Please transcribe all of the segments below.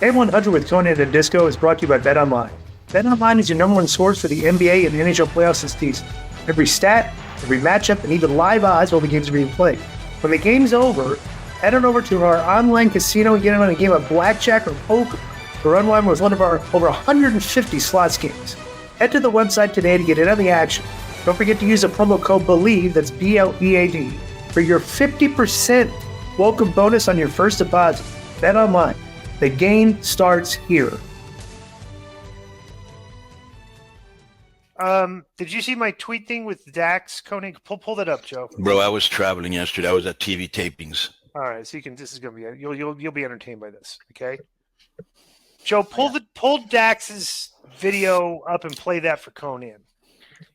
A100 with Conan and Disco is brought to you by BetOnline. BetOnline is your number one source for the NBA and the NHL playoffs this season. Every stat, every matchup, and even live odds while the games are being played. When the game's over, head on over to our online casino and get in on a game of blackjack or poker, or unwind with one of our over 150 slots games. Head to the website today to get in on the action. Don't forget to use the promo code BELIEVE, that's BLEAD, for your 50% welcome bonus on your first deposit. BetOnline. The game starts here. Did you see my tweet thing with Dax, Conan? Pull that up, Joe. Bro, I was traveling yesterday. I was at TV tapings. All right, so this is gonna be you'll be entertained by this, okay? Joe, pull Dax's video up and play that for Conan.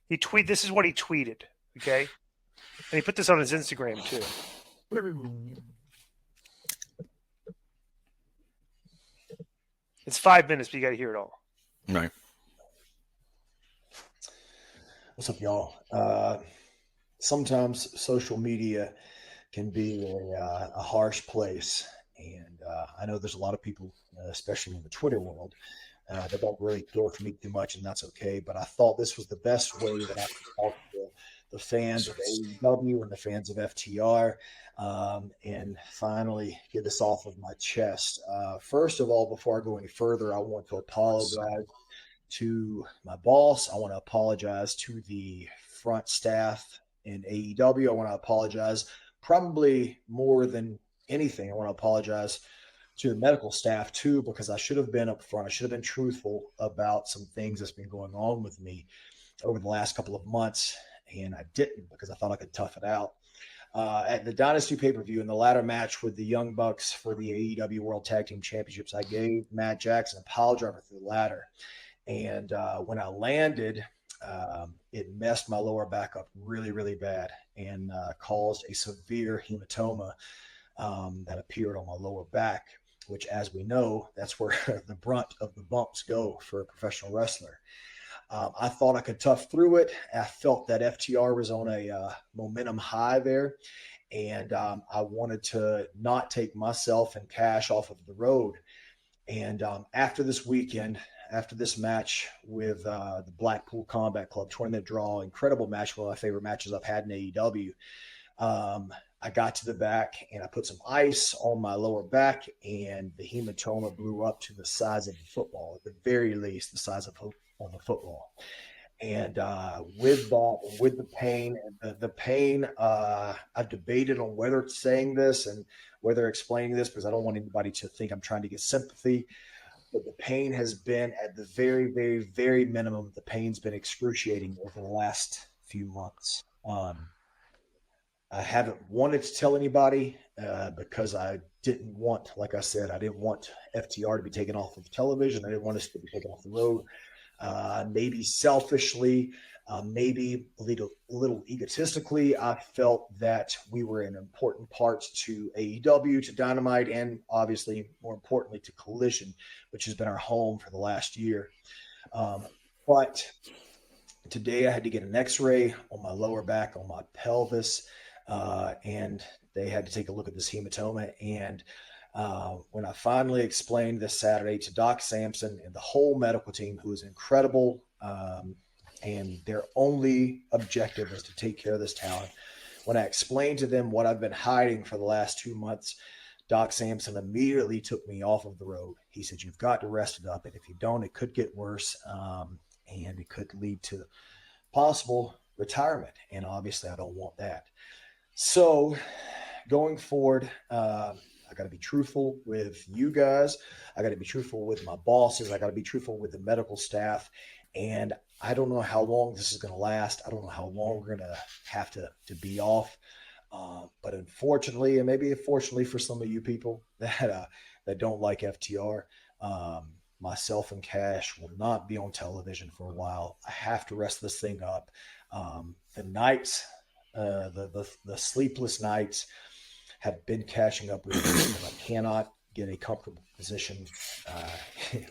This is what he tweeted, okay? And he put this on his Instagram too. It's 5 minutes, but you got to hear it all. Right. What's up, y'all? Sometimes social media can be a harsh place. And I know there's a lot of people, especially in the Twitter world, that don't really care for me too much, and that's okay. But I thought this was the best way that I could talk to the fans of AEW and the fans of FTR, and finally get this off of my chest. First of all, before I go any further, I want to apologize to my boss. I want to apologize to the front staff in AEW. I want to apologize probably more than anything. I want to apologize to the medical staff too, because I should have been up front. I should have been truthful about some things that's been going on with me over the last couple of months. And I didn't, because I thought I could tough it out. At the Dynasty pay-per-view in the ladder match with the Young Bucks for the AEW World Tag Team Championships, I gave Matt Jackson a pile driver through the ladder. And when I landed, it messed my lower back up really, really bad and caused a severe hematoma that appeared on my lower back, which, as we know, that's where the brunt of the bumps go for a professional wrestler. I thought I could tough through it. I felt that FTR was on a momentum high there, and I wanted to not take myself and Cash off of the road. And after this weekend, after this match with the Blackpool Combat Club, 20-minute draw, incredible match, one of my favorite matches I've had in AEW, I got to the back and I put some ice on my lower back, and the hematoma blew up to the size of a football, at the very least, the size of a football. And with the pain, I've debated on whether saying this and whether explaining this, because I don't want anybody to think I'm trying to get sympathy. But the pain has been at the very, very, very minimum. The pain's been excruciating over the last few months. I haven't wanted to tell anybody because I didn't want, like I said, I didn't want FTR to be taken off of television. I didn't want us to be taken off the road. Maybe selfishly, maybe a little egotistically, I felt that we were an important part to AEW, to Dynamite, and obviously, more importantly, to Collision, which has been our home for the last year. But today I had to get an X-ray on my lower back, on my pelvis, and they had to take a look at this hematoma. And when I finally explained this Saturday to Doc Sampson and the whole medical team, who is incredible, and their only objective is to take care of this talent, when I explained to them what I've been hiding for the last 2 months, Doc Sampson immediately took me off of the road. He said, "You've got to rest it up, and if you don't, it could get worse, and it could lead to possible retirement." And obviously, I don't want that. So going forward, I got to be truthful with you guys. I got to be truthful with my bosses. I got to be truthful with the medical staff. And I don't know how long this is going to last. I don't know how long we're going to have to be off. But unfortunately, and maybe fortunately for some of you people that don't like FTR, myself and Cash will not be on television for a while. I have to rest this thing up. The nights, the sleepless nights have been catching up with me. I cannot get a comfortable position,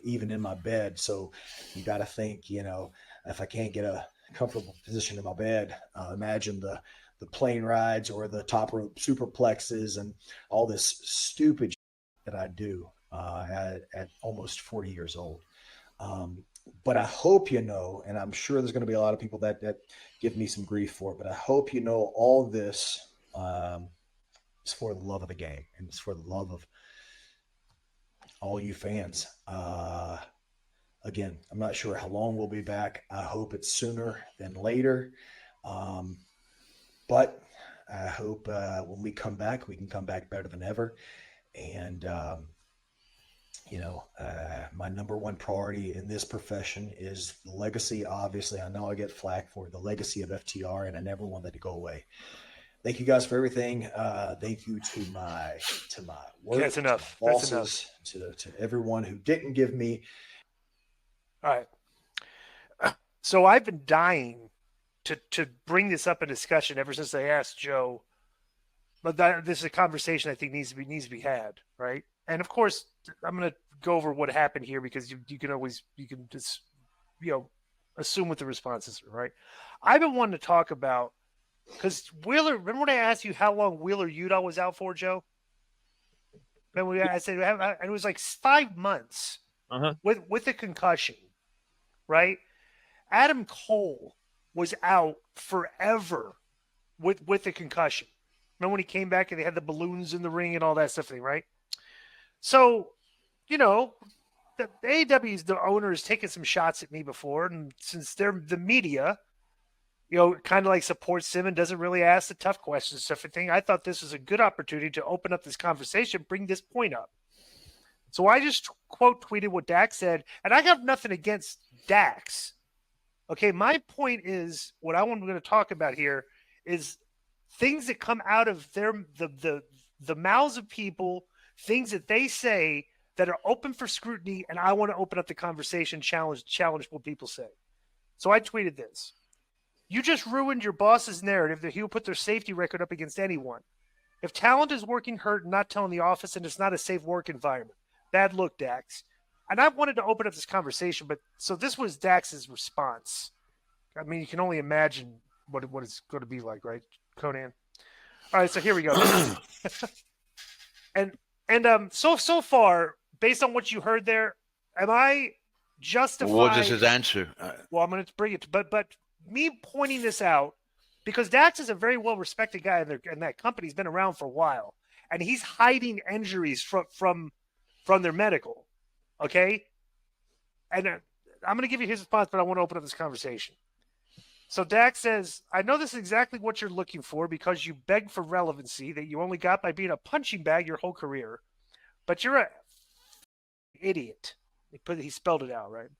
even in my bed. So you got to think, if I can't get a comfortable position in my bed, imagine the plane rides or the top rope superplexes and all this stupid that I do. at almost 40 years old. But I hope you know, and I'm sure there's going to be a lot of people that give me some grief for it, but I hope you know all this is for the love of the game, and it's for the love of all you fans. Again, I'm not sure how long we'll be back. I hope it's sooner than later. But I hope when we come back, we can come back better than ever. And, my number one priority in this profession is the legacy. Obviously, I know I get flack for the legacy of FTR, and I never want that to go away. Thank you guys for everything. Thank you to my work. That's enough. To bosses, to everyone who didn't give me. All right. So I've been dying to bring this up in discussion ever since I asked Joe. But this is a conversation I think needs to be had, right? And of course, I'm going to go over what happened here because you can just assume what the responses are, right? I've been wanting to talk about because Wheeler. Remember when I asked you how long Wheeler Udall was out for, Joe? I said it was like 5 months with a concussion, right? Adam Cole was out forever with a concussion. Remember when he came back and they had the balloons in the ring and all that stuff, right? So, the AEW's the owner has taken some shots at me before, and since they're the media, kind of like supports him and doesn't really ask the tough questions, stuff and thing. I thought this was a good opportunity to open up this conversation, bring this point up. So I just quote tweeted what Dax said, and I have nothing against Dax. Okay, my point is what I'm going to talk about here is things that come out of the mouths of people, things that they say that are open for scrutiny, and I want to open up the conversation, challenge what people say. So I tweeted this. You just ruined your boss's narrative that he will put their safety record up against anyone. If talent is working hurt and not telling the office, and it's not a safe work environment. Bad look, Dax. And I wanted to open up this conversation, but so this was Dax's response. I mean, you can only imagine what it's going to be like, right, Conan? All right, so here we go. and so far, based on what you heard there, am I justified? What was his answer? Well, I'm going to bring it, but me pointing this out because Dax is a very well respected guy, and that company's been around for a while, and he's hiding injuries from their medical. Okay, and I'm going to give you his response, but I want to open up this conversation. So Dax says, I know this is exactly what you're looking for because you begged for relevancy that you only got by being a punching bag your whole career. But you're an idiot. He spelled it out, right?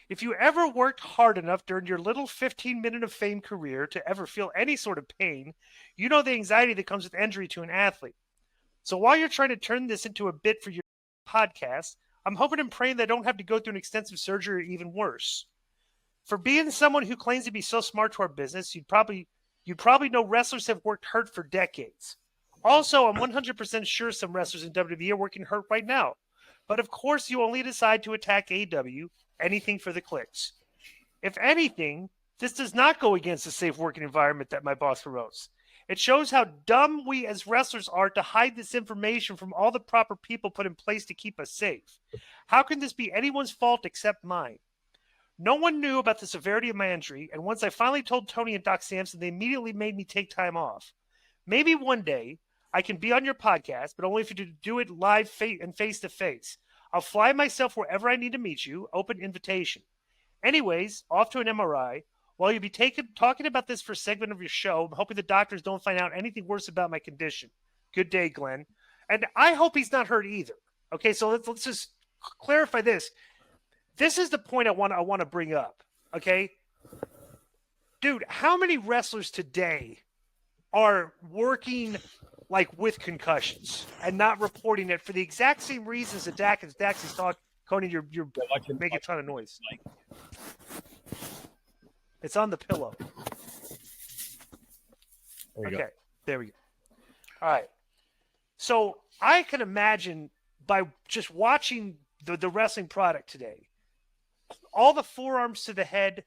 If you ever worked hard enough during your little 15-minute of fame career to ever feel any sort of pain, you know the anxiety that comes with injury to an athlete. So while you're trying to turn this into a bit for your podcast, I'm hoping and praying that I don't have to go through an extensive surgery or even worse. For being someone who claims to be so smart to our business, you'd probably know wrestlers have worked hurt for decades. Also, I'm 100% sure some wrestlers in WWE are working hurt right now. But of course, you only decide to attack AEW, anything for the clicks. If anything, this does not go against the safe working environment that my boss promotes. It shows how dumb we as wrestlers are to hide this information from all the proper people put in place to keep us safe. How can this be anyone's fault except mine? No one knew about the severity of my injury, and once I finally told Tony and Doc Sampson, they immediately made me take time off. Maybe one day I can be on your podcast, but only if you do it live and face-to-face. I'll fly myself wherever I need to meet you, open invitation. Anyways, off to an MRI. While you'll be talking about this for a segment of your show, I'm hoping the doctors don't find out anything worse about my condition. Good day, Glenn. And I hope he's not hurt either. Okay, so let's just clarify this. This is the point I want to bring up, okay? Dude, how many wrestlers today are working like with concussions and not reporting it for the exact same reasons that Dax has thought? Conan, you're making a ton of noise. It's on the pillow. Okay, there we go. All right. So I can imagine by just watching the wrestling product today, all the forearms to the head,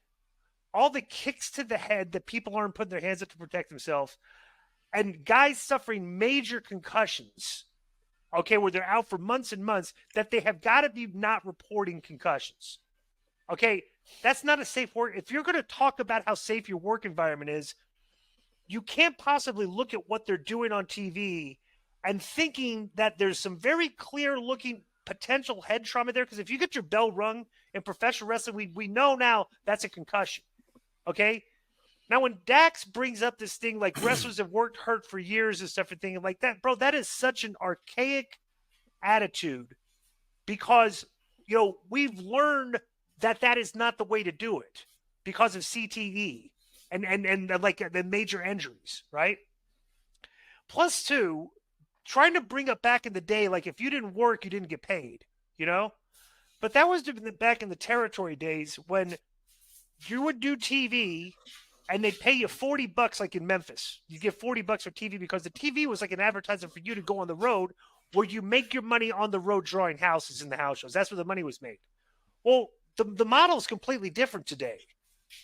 all the kicks to the head that people aren't putting their hands up to protect themselves, and guys suffering major concussions. okay, where they're out for months and months, that they have got to be not reporting concussions. Okay, that's not a safe work. If you're going to talk about how safe your work environment is, you can't possibly look at what they're doing on TV and thinking that there's some very clear looking potential head trauma there. Because if you get your bell rung in professional wrestling, we know now that's a concussion. Okay. Now, when Dax brings up this thing like wrestlers have worked hurt for years and stuff and thinking like that, bro, that is such an archaic attitude because, we've learned that is not the way to do it because of CTE and like the major injuries, right? Plus two, trying to bring up back in the day, like if you didn't work, you didn't get paid, But that was back in the territory days when you would do TV and they'd pay you $40 like in Memphis. You get $40 for TV because the TV was like an advertisement for you to go on the road where you make your money on the road drawing houses in the house shows. That's where the money was made. Well, the model is completely different today.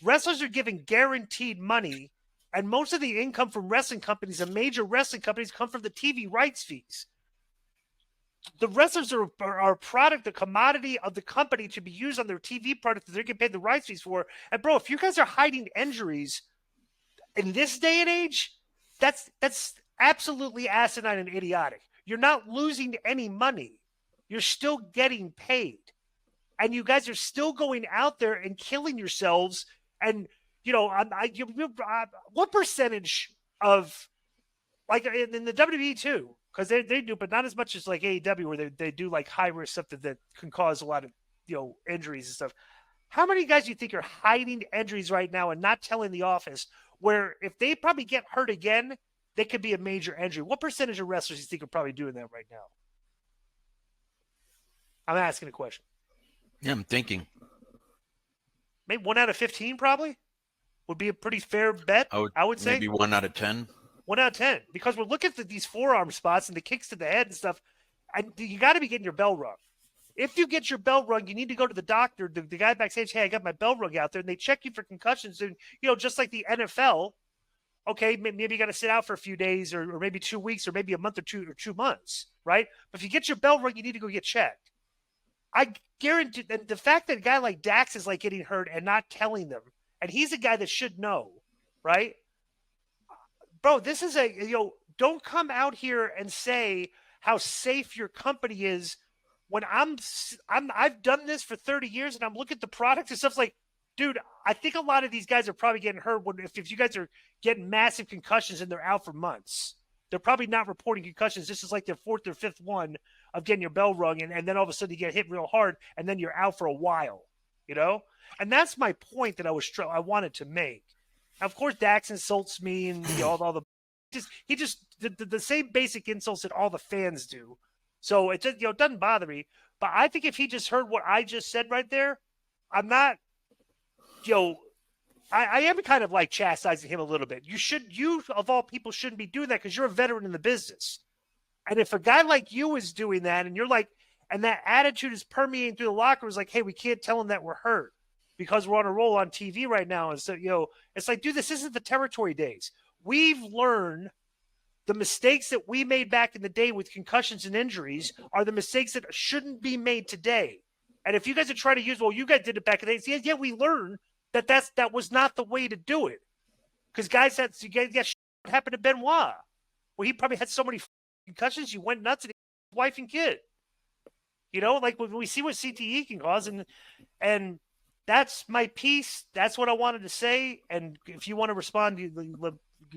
Wrestlers are given guaranteed money, and most of the income from wrestling companies and major wrestling companies come from the TV rights fees. The wrestlers are a product, a commodity of the company to be used on their TV product that they're getting paid the rights fees for. And bro, if you guys are hiding injuries in this day and age, that's absolutely asinine and idiotic. You're not losing any money. You're still getting paid. And you guys are still going out there and killing yourselves. And, what percentage of, like in the WWE too, because they do, but not as much as like AEW where they do like high risk stuff that can cause a lot of, injuries and stuff. How many guys do you think are hiding injuries right now and not telling the office where if they probably get hurt again, they could be a major injury? What percentage of wrestlers do you think are probably doing that right now? I'm asking a question. Yeah, I'm thinking. Maybe 1 out of 15 probably would be a pretty fair bet, I would say. Maybe 1 out of 10. 1 out of 10. Because we're looking at these forearm spots and the kicks to the head and stuff. And you got to be getting your bell rung. If you get your bell rung, you need to go to the doctor. The guy backstage, hey, I got my bell rung out there. And they check you for concussions. And, just like the NFL, okay, maybe you got to sit out for a few days or maybe 2 weeks or maybe a month or 2 months, right? But if you get your bell rung, you need to go get checked. I guarantee that the fact that a guy like Dax is like getting hurt and not telling them, and he's a guy that should know, right? Bro, this is don't come out here and say how safe your company is when I've done this for 30 years and I'm looking at the products and stuff like, dude, I think a lot of these guys are probably getting hurt if you guys are getting massive concussions and they're out for months. They're probably not reporting concussions. This is like their 4th or 5th one of getting your bell rung, and then all of a sudden you get hit real hard, and then you're out for a while, And that's my point that I wanted to make. Now, of course, Dax insults me and all the he just the same basic insults that all the fans do. So it just doesn't bother me. But I think if he just heard what I just said right there, I'm not I am kind of like chastising him a little bit. You of all people shouldn't be doing that because you're a veteran in the business. And if a guy like you is doing that and you're like, and that attitude is permeating through the locker room, is like, hey, we can't tell him that we're hurt because we're on a roll on TV right now. And so, it's like, dude, this isn't the territory days. We've learned the mistakes that we made back in the day with concussions and injuries are the mistakes that shouldn't be made today. And if you guys are trying to use, well, you guys did it back in the day. Yeah, we learned that was not the way to do it. Because guys happened to Benoit, where he probably had so many concussions, you went nuts and his wife and kid. Like when we see what CTE can cause, and that's my piece. That's what I wanted to say. And if you want to respond, you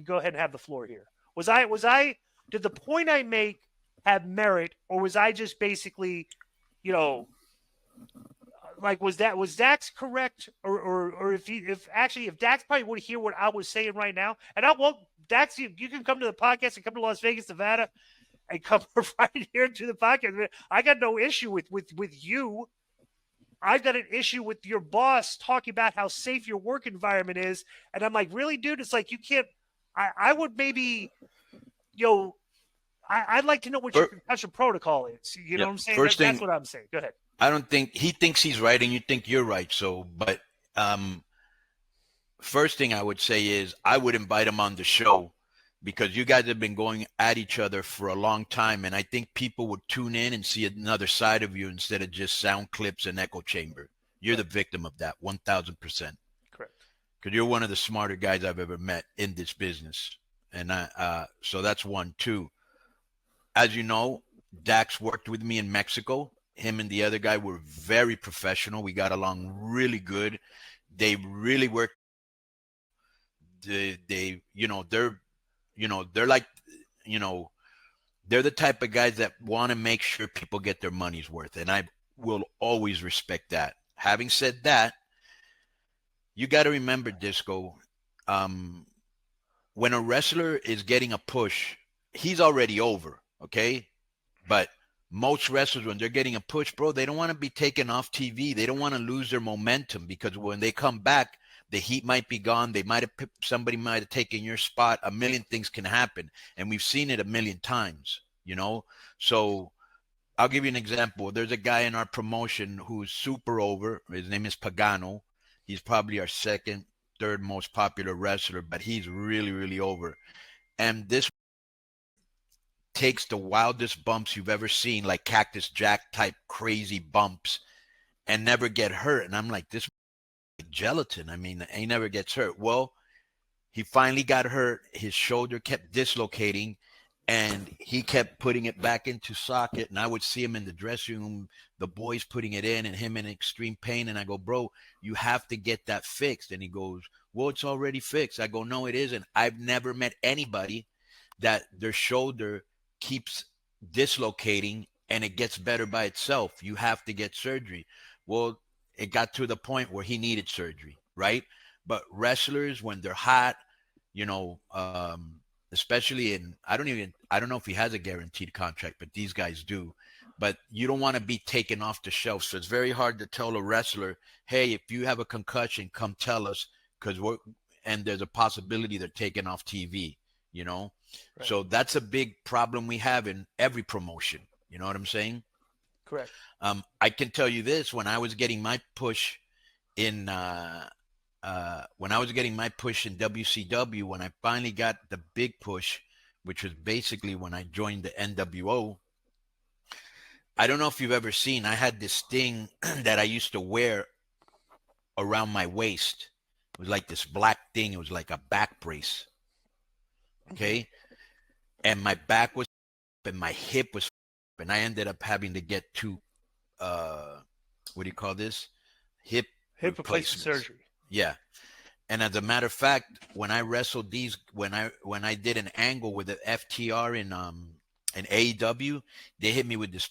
go ahead and have the floor here. Did the point I make have merit, or was I just basically, like was Dax correct, or if Dax probably would hear what I was saying right now, and Dax, you can come to the podcast and come to Las Vegas, Nevada, and come right here to the podcast. I got no issue with you. I've got an issue with your boss talking about how safe your work environment is, and I'm like, really, dude? It's like you can't. I would maybe, I'd like to know what your concussion protocol is. You know what I'm saying? That's what I'm saying. Go ahead. I don't think he thinks he's right and you think you're right. So, but first thing I would say is I would invite him on the show because you guys have been going at each other for a long time, and I think people would tune in and see another side of you instead of just sound clips and echo chamber. You're the victim of that, 1,000%. Correct. Because you're one of the smarter guys I've ever met in this business, and so that's one. Two, as you know, Dax worked with me in Mexico. Him and the other guy were very professional. We got along really good. They really worked. They they're like, they're the type of guys that want to make sure people get their money's worth, and I will always respect that. Having said that, you got to remember, Disco, when a wrestler is getting a push, he's already over, okay? But most wrestlers, when they're getting a push, bro, they don't want to be taken off TV. They don't want to lose their momentum, because when they come back, the heat might be gone. Somebody might have taken your spot. A million things can happen, and we've seen it a million times, So I'll give you an example. There's a guy in our promotion who's super over. His name is Pagano. He's probably our second, third most popular wrestler, but he's really, really over. And this takes the wildest bumps you've ever seen, like Cactus Jack type crazy bumps, and never get hurt. And I'm like, this like gelatin. I mean, he never gets hurt. Well, he finally got hurt. His shoulder kept dislocating, and he kept putting it back into socket. And I would see him in the dressing room, the boys putting it in, and him in extreme pain. And I go, bro, you have to get that fixed. And he goes, well, it's already fixed. I go, no, it isn't. I've never met anybody that their shoulder keeps dislocating and it gets better by itself. You have to get surgery. Well, it got to the point where he needed surgery, right? But wrestlers, when they're hot, especially I don't know if he has a guaranteed contract, but these guys do. But you don't want to be taken off the shelf. So it's very hard to tell a wrestler, hey, if you have a concussion, come tell us, and there's a possibility they're taken off TV, Right. So that's a big problem we have in every promotion. You know what I'm saying? Correct. I can tell you this: when I was getting my push in WCW, when I finally got the big push, which was basically when I joined the NWO. I don't know if you've ever seen. I had this thing that I used to wear around my waist. It was like this black thing. It was like a back brace. Okay, and my back was and my hip was, and I ended up having to get two, what do you call this? Hip replacement surgery. Yeah. And as a matter of fact, when I wrestled when I did an angle with the FTR in AEW, they hit me with this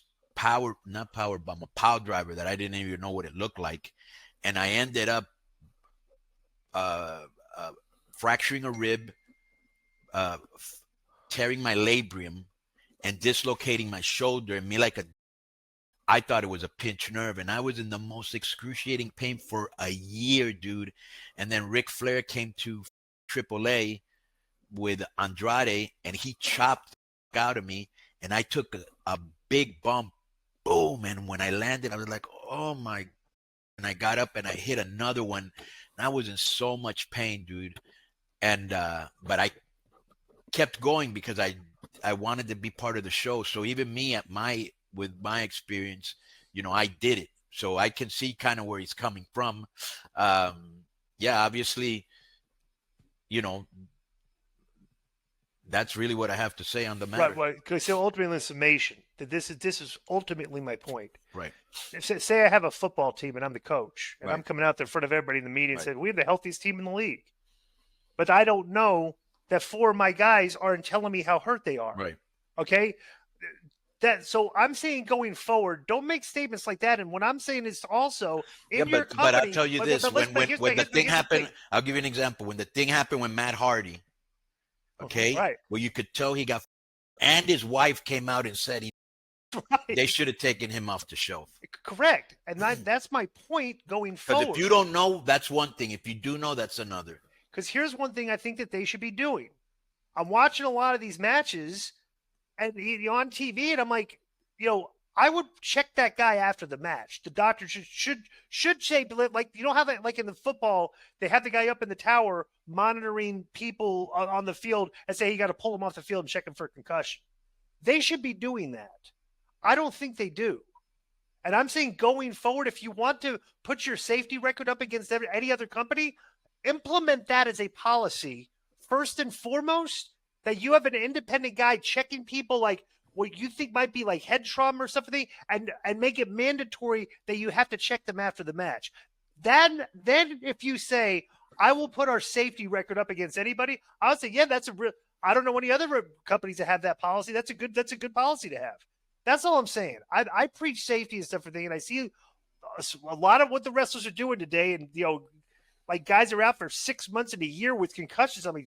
not power bomb, a power driver that I didn't even know what it looked like. And I ended up fracturing a rib, tearing my labrum, and dislocating my shoulder, and I thought it was a pinched nerve, and I was in the most excruciating pain for a year, dude. And then Ric Flair came to AAA with Andrade, and he chopped out of me, and I took a big bump, boom, and when I landed, I was like, oh my, and I got up and I hit another one, and I was in so much pain, dude. And but I kept going because I wanted to be part of the show. So even me with my experience, I did it. So I can see kind of where he's coming from. Yeah, obviously, that's really what I have to say on the matter. Right. Because so ultimately, in summation, that this is ultimately my point. Right. Say I have a football team and I'm the coach, and Right. I'm coming out there in front of everybody in the media and Right. said, we have the healthiest team in the league. But I don't know that 4 of my guys aren't telling me how hurt they are. Right. Okay. So I'm saying going forward, don't make statements like that. And what I'm saying is also in your company. But I'll tell you this: when the thing happened, I'll give you an example. When the thing happened with Matt Hardy, okay, right. well, you could tell he got, and his wife came out and said they should have taken him off the shelf. Correct, and that's my point going forward. Because if you don't know, that's one thing. If you do know, that's another. Because here's one thing I think that they should be doing. I'm watching a lot of these matches and on TV, and I'm like, I would check that guy after the match. The doctor should say, like, you don't have it like in the football, they have the guy up in the tower monitoring people on the field and say you got to pull him off the field and check him for concussion. They should be doing that. I don't think they do. And I'm saying going forward, if you want to put your safety record up against any other company, implement that as a policy first and foremost, that you have an independent guy checking people like what you think might be like head trauma or something, and make it mandatory that you have to check them after the match. Then if you say, I will put our safety record up against anybody, I would say, yeah, that's a real. I don't know any other companies that have that policy. That's a good policy to have. That's all I'm saying. I preach safety and stuff for things, and I see a lot of what the wrestlers are doing today, and like guys are out for 6 months and a year with concussions. I mean,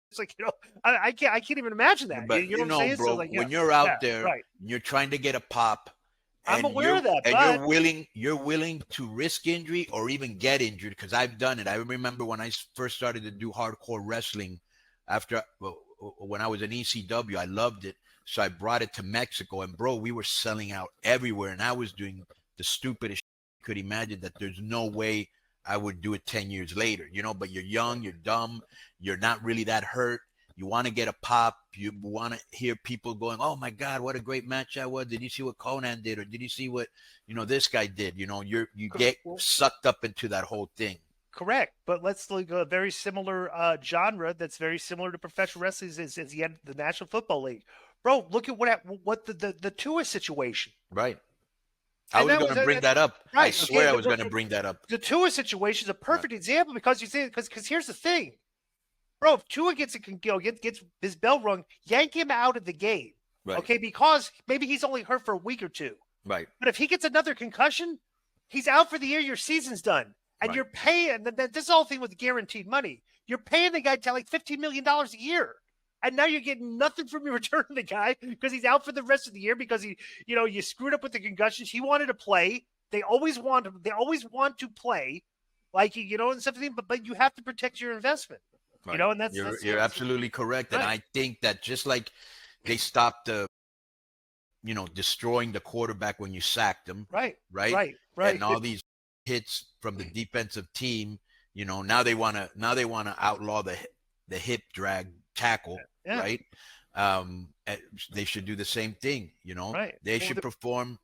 it's like, I can't even imagine that. But you know what I'm saying? bro, So, like, when you're out there, right. you're trying to get a pop. I'm aware of that, and but you're willing to risk injury or even get injured, because I've done it. I remember when I first started to do hardcore wrestling when I was in ECW, I loved it. So I brought it to Mexico, and bro, we were selling out everywhere, and I was doing the stupidest shit you could imagine, that there's no way I would do it 10 years later, but you're young, you're dumb, you're not really that hurt. You want to get a pop. You want to hear people going, oh my God, what a great match that was. Did you see what Conan did? Or did you see what, this guy did? You get sucked up into that whole thing. Correct. But let's look at a very similar genre that's very similar to professional wrestling is the National Football League. Bro, look at what the Tua situation. Right. I was going to bring that up. Right. I swear I was going to bring that up. The Tua situation is a perfect example because here's the thing. Bro, if Tua gets his bell rung, yank him out of the game. Right. Okay, because maybe he's only hurt for a week or two. Right. But if he gets another concussion, he's out for the year, your season's done. And you're paying, this whole thing with guaranteed money. You're paying the guy to like $15 million a year. And now you're getting nothing from your return on the guy because he's out for the rest of the year because you screwed up with the concussions. He wanted to play. They always want to play, like, and stuff. But you have to protect your investment. Right. And you're absolutely correct. Right. And I think that just like they stopped destroying the quarterback when you sacked him. Right. And all these hits from the defensive team, now they want to outlaw the hip drag tackle. Yeah. Right. They should do the same thing. They should perform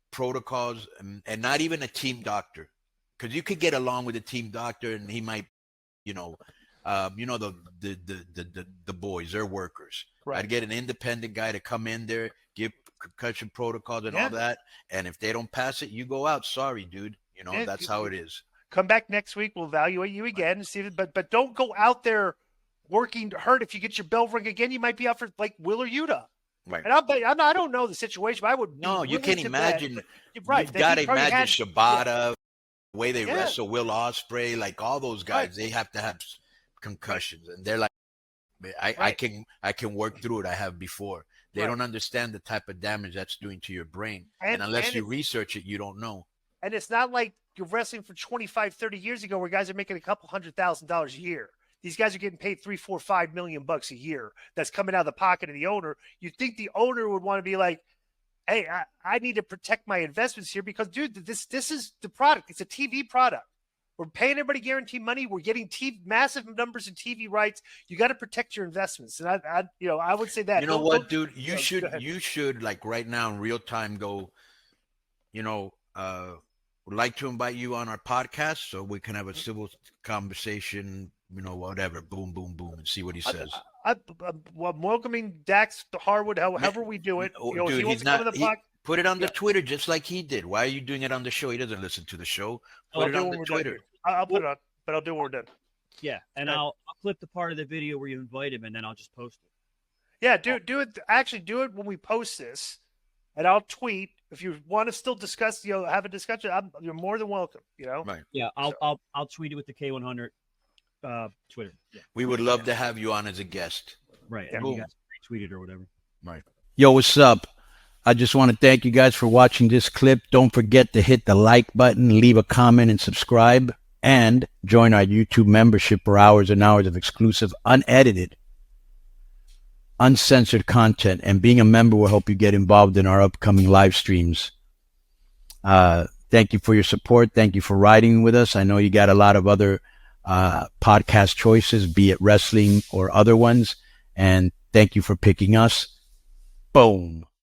protocols and not even a team doctor, because you could get along with a team doctor and he might, the boys, they're workers. Right. I'd get an independent guy to come in there, give concussion protocols and all that. And if they don't pass it, you go out. Sorry, dude. That's how it is. Come back next week. We'll evaluate you again. But don't go out there working hurt. If you get your bell ring again, you might be out for like Will or Yuta. Right. And I don't know the situation, but I would. No, you can imagine. Right. You've got to imagine Shibata, the way they wrestle Will Ospreay, like all those guys, they have to have concussions, and they're like, I can work through it. I have before. They don't understand the type of damage that's doing to your brain, and unless you research it, you don't know. And it's not like you're wrestling from 25, 30 years ago where guys are making a couple $100,000 a year. These guys are getting paid $3, $4, $5 million a year. That's coming out of the pocket of the owner. You think the owner would want to be like, hey, I need to protect my investments here because, dude, this is the product. It's a TV product. We're paying everybody guaranteed money. We're getting massive numbers in TV rights. You got to protect your investments. And I would say that. You know what, dude? You should like right now in real time go, would like to invite you on our podcast so we can have a civil conversation, whatever, boom, boom, boom, and see what he says. I'm welcoming Dax Harwood, however we do it. Dude, if he wants to come to the podcast, put it on the Twitter just like he did. Why are you doing it on the show? He doesn't listen to the show. Put it on the Twitter. I'll put it on, but I'll do it when we're done. Yeah, and I'll clip the part of the video where you invite him, and then I'll just post it. Yeah, do it. Actually, do it when we post this, and I'll tweet. If you want to still discuss, have a discussion, you're more than welcome. Right? Yeah, I'll tweet it with the K100 Twitter. Yeah. We would love to have you on as a guest. Right. And you guys retweet it or whatever. Right. Yo, what's up? I just want to thank you guys for watching this clip. Don't forget to hit the like button, leave a comment, and subscribe, and join our YouTube membership for hours and hours of exclusive, unedited uncensored content, and being a member will help you get involved in our upcoming live streams. Thank you for your support. Thank you for riding with us. I know you got a lot of other podcast choices, be it wrestling or other ones. And thank you for picking us. Boom.